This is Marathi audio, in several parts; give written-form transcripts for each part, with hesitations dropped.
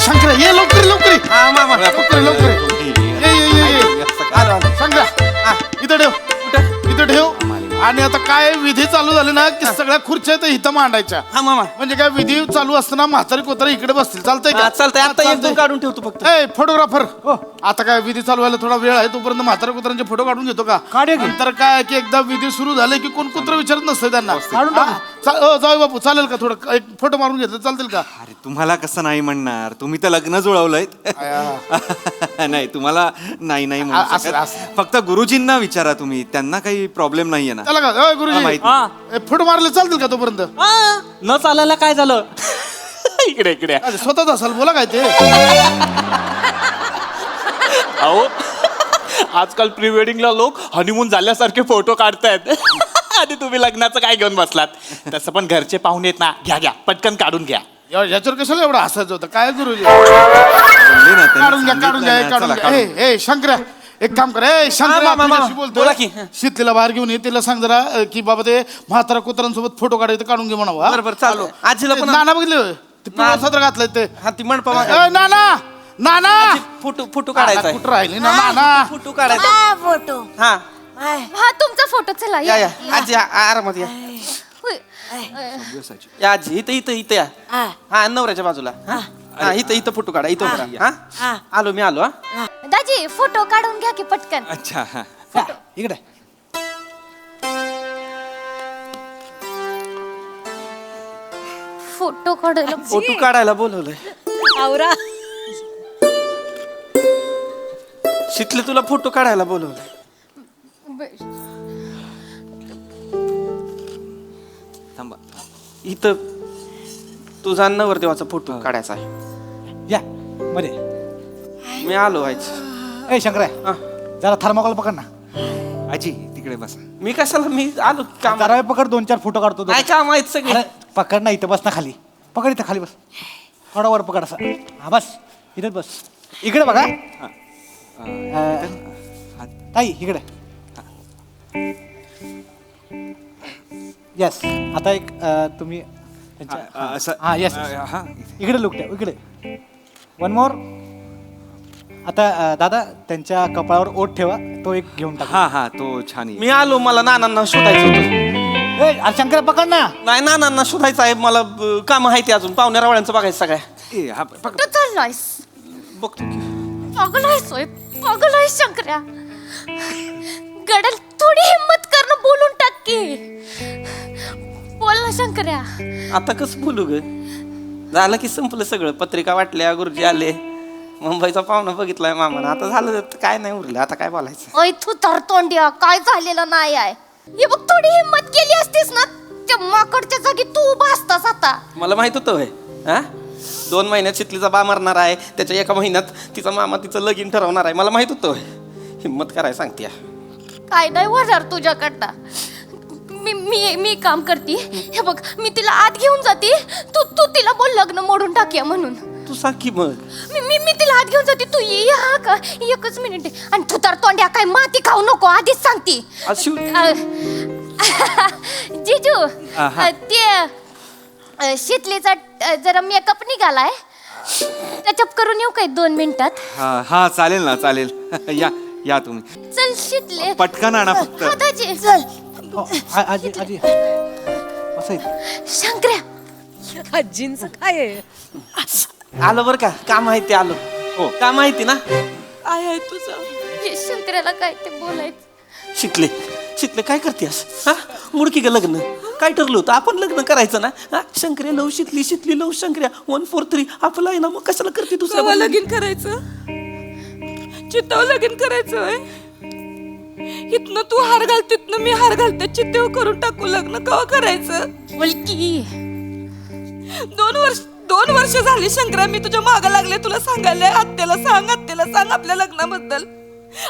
शंकरा ये लवकर लवकर ये. हा मामा लवकर लवकर ये. आलो शंकरा इथं ठेव इथं ठेव. आणि आता काय विधी चालू झाले ना की सगळ्या खुर्च्या तर इथं मांडायच्या. हा मामा म्हणजे काय विधी चालू असताना म्हातारी कोतारी इकडे बसतील. चालतंय का? चालतंय आता एक दोन काढून ठेवतो फक्त. ए फोटोग्राफर आता काय विधी चालू व्हायला थोडा वेळ आहे तोपर्यंत म्हातारा कुत्रांचे फोटो काढून घेतो का? नंतर काय की एकदा विधी सुरू झाले की कोण कुत्र विचारत नसतं त्यांना. जाऊ बापू चालेल का थोडं एक फोटो मारून घेतलं चालतील का? अरे तुम्हाला कसं नाही म्हणणार, तुम्ही तर लग्न जुळवलंय. नाही तुम्हाला नाही नाही म्हणू असं- शकत. असं. फक्त गुरुजींना विचारा तुम्ही, त्यांना काही प्रॉब्लेम नाहीये ना. चला का गुरुजी माहिती. फोटो मारले चालतील का तोपर्यंत? न चालायला काय झालं? इकडे इकडे अरे, स्वतःच असाल बोला काय ते. अहो आजकाल प्री वेडिंगला लोक हनीमून झाल्यासारखे फोटो काढतायत. आणि तुम्ही लग्नाचं काय घेऊन बसलात? तसं पण घरचे पाहुणे आहेत ना, घ्या घ्या पटकन काढून घ्या. याच्यावर कशाला एवढं हसायचं होतं काय गुरुजी? बोलले ना त्यांनी, काढून घ्या काढून घ्या सांगितलंय काढून ना. घ्या. चला, ए शंकर्या एक काम कर. ए शंकर्या मामा, तुझ्याशी बोला बोलतोय. की. शीतलीला बाहेर घेऊन ये. तिला सांग जरा की बाबा ते म्हातारा कुत्रांसोबत फोटो काढायचं काढून घे म्हणावं. बरोबर चालू आजीला पण नाना बघितले होय? ते पिवळं सदर घातलंय ते. हा ती मंडपा ए, नाना नाना फोटो काढायचा कुठं राहिले ना नाना? फोटो काढायचा फोटो हा हा तुमचा फोटो चला या या आजी आरामात या होय. या आजी इथं इथं इथं या हा नवऱ्याच्या बाजूला हा इथं इथं फोटो काढा इथं उभं राहा. हा आलो मी आलो हा दाजी फोटो काढून घ्या की पटकन. अच्छा हा. इकडे फोटो काढायला फोटो काढायला बोलवलंय आवरा शितले तुला फोटो काढायला बोलवलंय. थांबा. इथं तुझा नवरदेवाचा फोटो काढायचा आहे. या मध्ये मी आलो व्हायचं. ए शंकर्या हा. जरा थर्माकोल पकड ना. आजी तिकडे बसा. मी कशाला मी आलो काम जरा वेळ पकड 2-4 फोटो काढतो. काय काम आहेत सगळे. अरे, पकड ना इथं बस ना खाली. पकड इथं खाली बस. थोडा वर पकड असा. हा बस इथेच बस. इकडे बघा. ताई इकडे. येस आता एक तुम्ही असं हा येस हा. इकडे लुक ठेव इकडे. One more. आता दादा त्यांच्या कपाळावर ओठ ठेवा. तो एक घेऊन टाका. हा हा तो छान आहे. मी आलो मला नानांना शोधायचं होतं. ए अरे शंकर पकड ना. नाही नानांना शोधायचं आहे मला काम आहे ते अजून पाहुण्या रावळ्यांचं बघायचं सगळ्या. ए, हा, पकड. कुठं चाललायस? बघतो की पागल आहेस होय पागल आहेस शंकर्या. गडल थोडी हिम्मत कर ना बोलून टाक की. बोल ना शंकर्या. आता कसं बोलू ग. झालं की संपलं सगळं. पत्रिका वाटल्या गुरुजी आले मुंबईचा पाहुणा बघितलाय मामानं. आता झालं काय नाही उरलं आता काय बोलायचं. ओय तू तर तोंड्या काय झालेलं नाही आहे. हे बघ थोडी हिम्मत केली असतीस ना त्या माकडच्या जागी तू उभा असतास आता. मला माहित होतं होय हा 2 महिन्यात शितलीचा बा मरणार आहे. त्याच्या 1 महिन्यात तिचा मामा तिचं लगीन ठरवणार आहे. मला माहित होतं होय. हिम्मत कराय सांगते. काय नाही होणार तुझ्याकडनं. मी काम करते. हे बघ मी तिला आत घेऊन जाते. तू तिला बोल लग्न मोडून टाकूया म्हणून. तू सांग की मग. मी तिला आत घेऊन जाते. तू ये हा का एकच मिनिट. आणि तू तर तोंड्या काय माती खाऊ नको आधीच सांगते. जिजू ते शीतलीचा जरा मेकअप निघालाय. टचअप करून येऊ काय 2 मिनिटात? हा हा चालेल ना चालेल. या या तुम्ही. चल शीतले पटकन आणा फक्त. हा, दाजी चल. आजी आजी असं इथं. शंकर्या आजींचं काय आहे? आलो बरं का काम आहे ते आलो. हो. काम आहे ते ना. काय आहे तुझं? हे शंकर्याला काय ते बोलायचं. शिकले शिकले काय करतेस हा मुडकी ग लग्न काय ठरलं होतं आपण लग्न करायचं ना. हा शंकर्या लव शितली शितली लव शंकर्या 143 आपलं आहे ना. मग कशाला करते कवा दुसरं लगीन करायचं? चित्ताव लगीन करायचं होय? इथनं तू हार घाल तिथनं मी हार घालते. चित्तेव करून टाकू लग्न. कवा करायचं? बोलकी 2 वर्ष झाली शंकरा मी तुझ्या मागं लागले तुला सांगायला. आत्याला सांग आपल्या लग्नाबद्दल.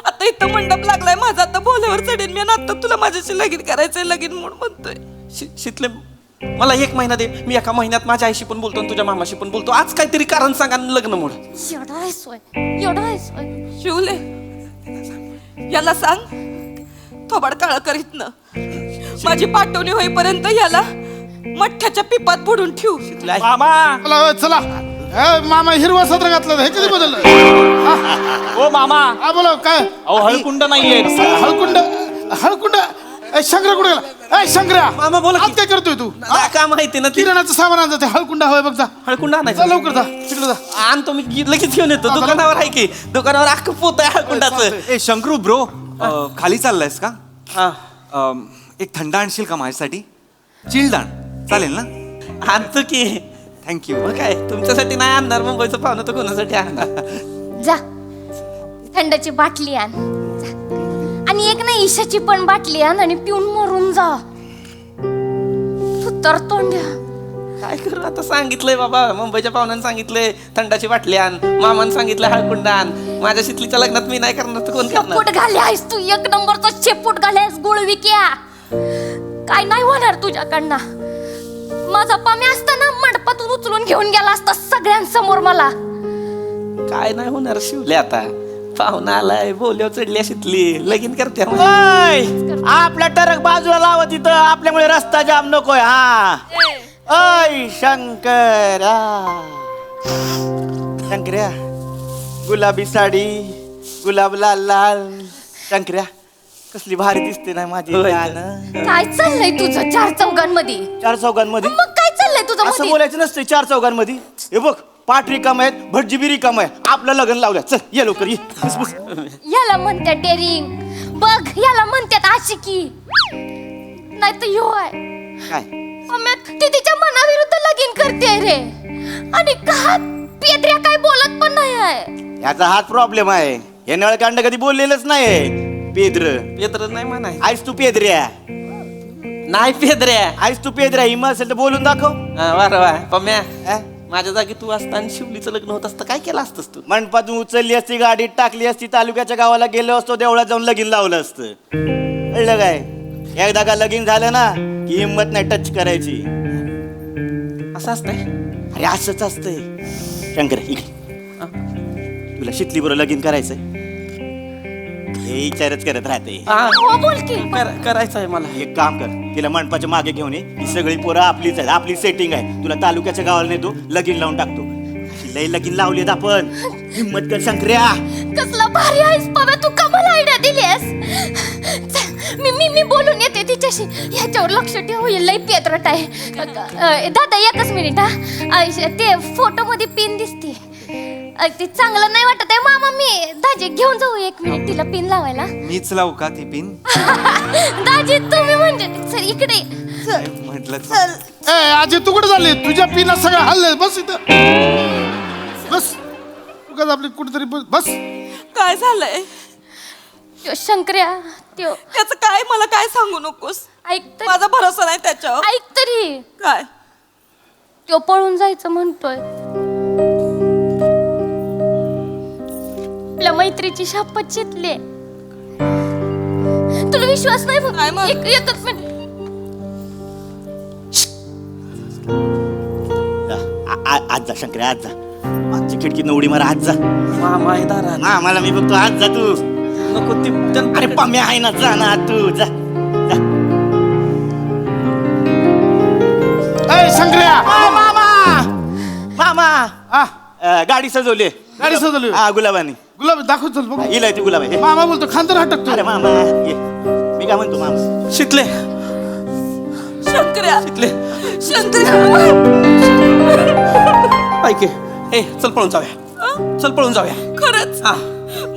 आता इथं मंडप लागलाय माझा. आता बोल्यावर चढेन मी. आता तुला माझ्याशी लगीन करायचंय. लगीन म्हणून म्हणतोय. शितले मला 1 महिना दे. मी 1 महिन्यात माझ्या आईशी पण बोलतो आणि तुझ्या मामाशी पण बोलतो. आज काहीतरी कारण सांगा आणि लग्न मोड. एवढा आहे सोय. शिवले याला सांग थोबाड काळ करीत न. माझी पाठवणी होईपर्यंत याला मठ्ठ्याच्या पिपात बुडून ठेवू. मामा चला चला मामा हिरवा सत्र घातलं हे कधी बदललं? ओ मामा हा बोला काय अहो हळकुंड नाहीये हळकुंड हळकुंड शंकरा कुठे गेला? शंकरा मामा, बोला की. आज काय करतोय तू? काय माहिती ना ती किराणाचं सामान आणतं ते हळकुंड हवंय बघ जा. हळकुंड जा आणायचं लवकर जा तिकडे जा. आणतो मी लगेच घेऊन येतो. दुकानावर आहे की दुकानावर अख्खं पोत आहे हळकुंडाचं. ए शंकरू ब्रो खाली चाललायस का? हा एक थंड आणशील का माझ्यासाठी? चिल्ड आण चालेल ना? आणतो की. थँक्यू. मग काय तुमच्यासाठी नाही आणणार, मुंबईचं पाहुणं तर कोणासाठी आणणार. जा थंडाची बाटली आण जा. आणि एक ना ईशाची पण बाटली आण आणि पिऊन मरून जा. तू तर तोंड्या काय करू आता, सांगितलंय बाबा, मुंबईच्या पाहुण्यानं सांगितलंय थंडाची बाटली आण, मामानं सांगितलं हळकुंड आण. माझ्या शितलीच्या लग्नात मी नाही करणार तर कोण करणार? शेपूट घाले आहेस तू, एक नंबरचा शेपूट घाले आहेस गुळविक्या. काय नाही होणार तुझ्याकडनं. माझा पामी असताना मंडपातून उचलून घेऊन गेला असता सगळ्यांसमोर मला. काय नाही होणार शिवले आता. पाहुणा आलाय, बोलव चढली शितली, लगीन करते. आपला टरक बाजूला लावत तिथं, आपल्यामुळे रस्ता जाम नकोय. हा ऐ शंकरा शंकर्या, गुलाबी साडी, गुलाब लाल लाल. शंकर्या कसली भारी दिसते ना माझी जान. काय चाललंय तुझं चार चौघांमध्ये? चार चौघांमध्ये मग काय चाललंय तुझं असं मध्ये? बोलायचं नसतं. चार चौघांमध्ये हे बघ, पाठ रिकाम आहेत, भटजी बी रिकाम आहे. आपलं लग्न लावलं. चल ये लवकर ये. बस, बस. याला म्हणतात डेअरिंग, बघ याला म्हणतात आशिकी. नाही तर यो आहे काय ती तिच्या मनाविरुद्ध लगीन करते रे. आणि का पेद्र्या काय बोलत पण नाही आहे. याचा हाच प्रॉब्लेम आहे. हे नळकांड कधी बोललेलंच नाही. पेद्र पेद्र नाही म्हणाय. आईस तू पेद्र्या, नाही पेद्र्या. आईस तू पेद्र्या. हिम असेल तर बोलून दाखव. वा वा पम्या, हा? माझ्या जागी तू असता आणि शिवलीचं लग्न होत असतं काय केलं असतंस तू? मंडपातून उचलली असती, गाडीत टाकली असती, तालुक्याच्या गावाला गेलो असतो, देवळात जाऊन लगीन लावलं असतं. कळलं काय? एकदा का लगीन झालं ना की हिंमत नाही टच करायची. असं असतंय. अरे असंच असतंय. शंकर इकडे, तुला शितली बरोबर लगीन करायचंय? हे विचारच करत राहते. हो बोल की. करायचं आहे मला. एक काम कर, तिला मंडपाच्या मागे घेऊन ये. ही सगळी पोरं आपलीच आहेत, आपली सेटिंग आहे. तुला तालुक्याच्या गावाला नेतो, लगीन लावून टाकतो. लई लगीन लावलीत आपण. हिंमत कर शंकर्या. कसला भारी आहेस बाबा तू, कमाल आयडिया दिलीस. मी बोलून येते तिच्याशी. ह्याच्यावर लक्ष ठेव, लई पेत्रट आहे. दादा एकच मिनिट हा. ते फोटो मध्ये पिन दिसते, ते चांगलं नाही वाटत आहे. मामा मी दाजी घेऊन जाऊ एक मिनिट तिला पिन लावायला. मीच लावू का ती पिन? दाजी तुम्ही म्हणजे सर इकडे म्हटलं ए आजी तू कुठे झाली? तुझ्या पिना सगळं हल्लंय. बस इथं बस. उगाच आपली कुठेतरी बस. काय झालंय? त्यो शंकर्या त्यो त्याचं काय, मला काय सांगू नकोस. ऐक तरी, माझा भरोसा नाही त्याच्यावर. ऐक तरी. काय? त्यो पळून जायचं म्हणतोय. आपल्या मैत्रीची शपथ चितले. तुला विश्वास नाही बघ. नाही मग. एकच मिनिट. आज जा शंकर्या, आज जा. मागची खिडकी उडी मारा, आज जा. मामा आहे दारात. हा मला मी बघतो, आज जा तू. नको ती अरे पाम्या आहे ना, जा ना तू जा. ए शंकर्या मामा मामा हा गाडी सजवली. गाडी सजवली. हा गुलाबानी. गुलाब दाखव चल बघ. इलाय ती गुलाब आहे. मामा बोलतो खांदर हटकतो. अरे मामा ये. मी काय म्हणतो मामा, शितले शंकर्या, शितले शंकर्या. ऐके. ए चल पळून जाऊया, चल पळून जाऊया. खरंच हा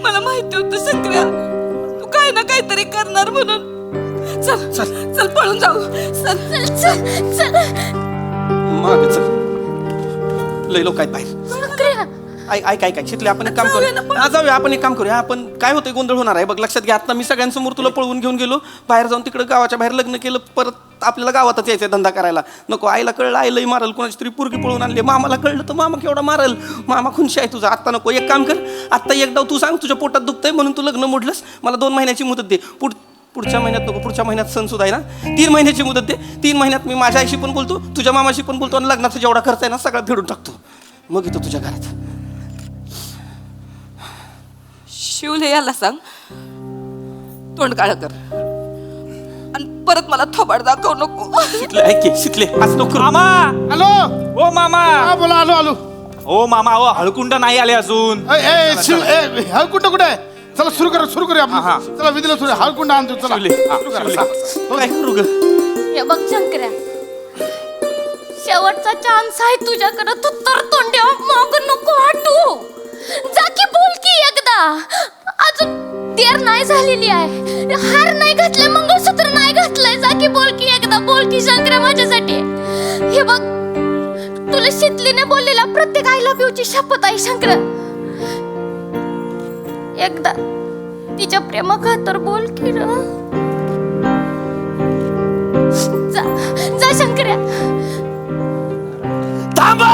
मला माहिती होतं शंकर्या, तू काय ना काहीतरी करणार म्हणून. चल चल चल पळून जाऊ. चल चल चल. मागे चल, लय लोक आहेत बाहेर. शंकर्या ऐक ऐक ऐक शितले, आपण एक काम जाऊया ना, करूया. हा जाऊया, आपण एक काम करूया. आपण काय होतंय, गोंधळ होणार आहे बघ. लक्षात घ्या, आता मी सगळ्यांसमोर तुला पळवून घेऊन गेलो, बाहेर जाऊन तिकडे गावाच्या बाहेर लग्न केलं, परत आपल्याला गावातच यायचंय धंदा करायला. नको, आईला कळलं आईलाही मारल, कोणाची तरी पोरगी पळून आणली. मामाला कळलं तर मामा केवढा मारल. मामा खुनशी आहे तुझा. आत्ता नको, एक काम कर, आत्ता एक डाव तू सांग, तुझ्या पोटात दुखतंय म्हणून तू लग्न मोडलंस, मला 2 महिन्याची मुदत दे. पुढच्या महिन्यात नको, पुढच्या महिन्यात सण सुद्धा आहे ना, 3 महिन्याची मुदत दे. 3 महिन्यात मी माझ्या आईशी पण बोलतो, तुझ्या मामाशी पण बोलतो, आणि लग्नाचा जेवढा खर्च आहे ना सगळा फेडून टाकतो. मग येतो तुझ्या घरात. शिवले याला सांग तोंड काळ कर आणि परत मला थोबाड दाखव नको. शितले ऐक की, शितले आज नको. मामा. हॅलो. ओ मामा. हा बोला. आलो आलो. ओ मामा ओ हळकुंड नाही आले अजून. हळकुंड कुठे आहे? चला सुरू करूया आपण. चला विधीला सुरू हळकुंड आणतो. चला सुरू करा. काय करू ग? हे बघ शंकर्या, शेवटचा चान्स आहे तुझ्याकडे. तू तर तोंड्या माग नको हटू. जा की बोल की एकदा. अजून देर नाही झालेली आहे. हार नाही घातलाय, मंगळसूत्र नाही घातलंय. जा की बोल की एकदा. बोल की शंकर्या माझ्यासाठी. हे बघ, तुला शीतलीने बोललेला प्रत्येक आय लव्ह यू ची शपथ आहे शंकर्या. एकदा तिच्या प्रेमा खातर बोल की र. जा जा शंकर्या. थांबा,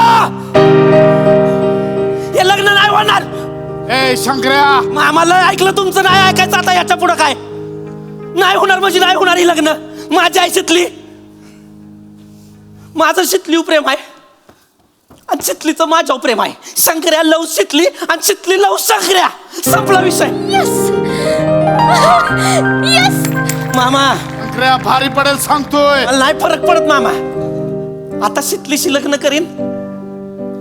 हे लग्न नाही होणार. ए शंकर्या, आम्हाला ऐकलं तुमचं, नाही ऐकायचं आता. याच्या पुढं काय नाही होणार म्हणजे नाही होणार हे लग्न. माझी आई शितली, माझं शितली प्रेम आहे आणि शितलीचं माझ्यावर प्रेम आहे. शंकर्या लव शितली आणि शितली लव शंकर्या. संपला विषय. Yes yes. मामा शंकर्या भारी पडेल सांगतोय. मला नाही फरक पडत मामा. आता शितलीशी लग्न करीन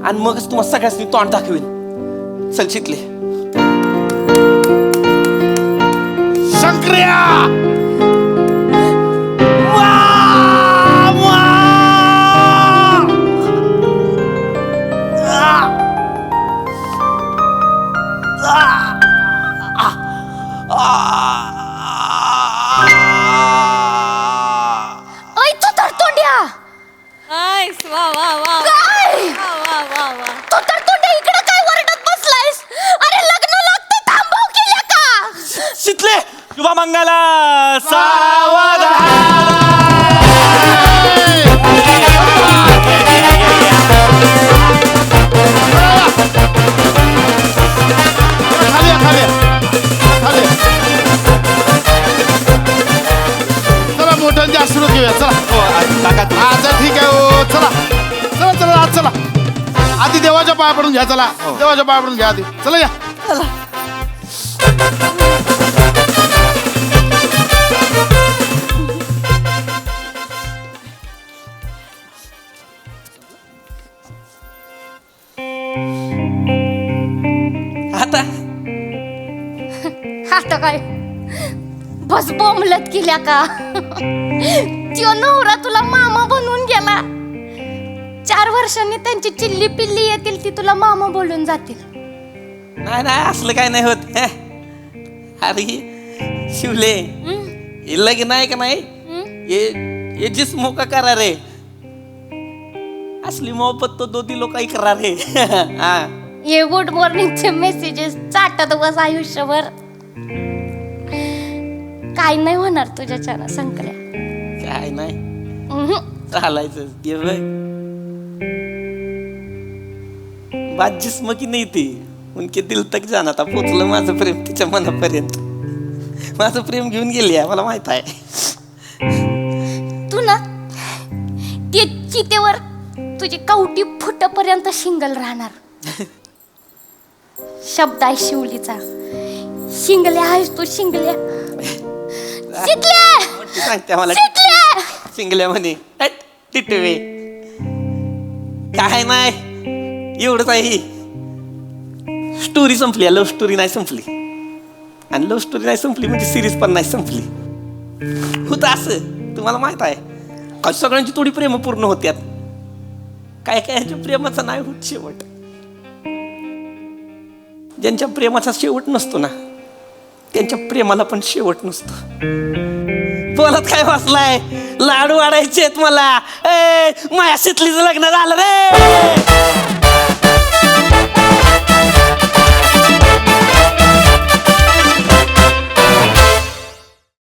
आणि मगच तुम्हाला सगळ्यांनी तोंड दाखवीन. चल शितली. शंकर्या ऐ तू तर तोंड्या. वा वा वा काय वा वा वा वा. तू तर तोंड्या इकडे काय वरडत बसलायस? अरे लग्न लागतं, थांबव केल्या का? शितले शुभमंगला सावधान. चला मोठ्यांचे आशीर्वाद घेऊया. चला आता ठीक आहे. हो चला चला चला आज चला. आधी देवाच्या पाया पडून घ्या. चला देवाच्या पाया पडून घ्या आधी. चला या. आता आता काय बस बोंबलत केल्या का? त्यो नवरा तुला मामा बनवून गेला. 4 वर्षांनी त्यांची चिल्ली पिल्ली येतील, ती तुला मामा बोलून जातील. नाही नाही असलं काय नाही होत. अरे शिवले, हे लग्न आहे का नाही, ये जिस्मों का करार है. असली मोहब्बत तो 2 दिलों का इकरार है. हाँ. ये गुड मॉर्निंगचे मेसेजेस चाटत बस आयुष्यभर. काय नाही होणार तुझ्याच्यानं संकल्या. काय नाही उहुं. चालायचं. ये बघ, बात जिस्म की नाही ती, उनके दिल तक जाना था. पोचलं माझं प्रेम तिच्या मनापर्यंत. माझं प्रेम घेऊन गेली आहे, मला माहित आहे. तू ना ते चितेवर तुझी कवटी फुटपर्यंत शिंगल राहणार. शब्द आहे शिवलीचा. शिंगल्या आहेस तू, शिंगल्या. शितल्या सांगते मला शितल्या. शिंगल्या म्हणे टिटवे. काय नाही, एवढंच आहे. स्टोरी संपली, लव्ह स्टोरी नाही संपली. आणि लव्ह स्टोरी नाही संपली म्हणजे सिरीज पण नाही संपली. होतं असं, तुम्हाला माहित आहे. आज सगळ्यांची थोडी प्रेम पूर्ण होत्यात, काय काय ह्याच्या प्रेमाचा नाही होत शेवट. ज्यांच्या प्रेमाचा शेवट नसतो ना, त्यांच्या प्रेमाला पण शेवट नसतो. बोलत काय वाचलाय, लाडू वाढायचे मला. माया शितलीचं लग्न झालं रे.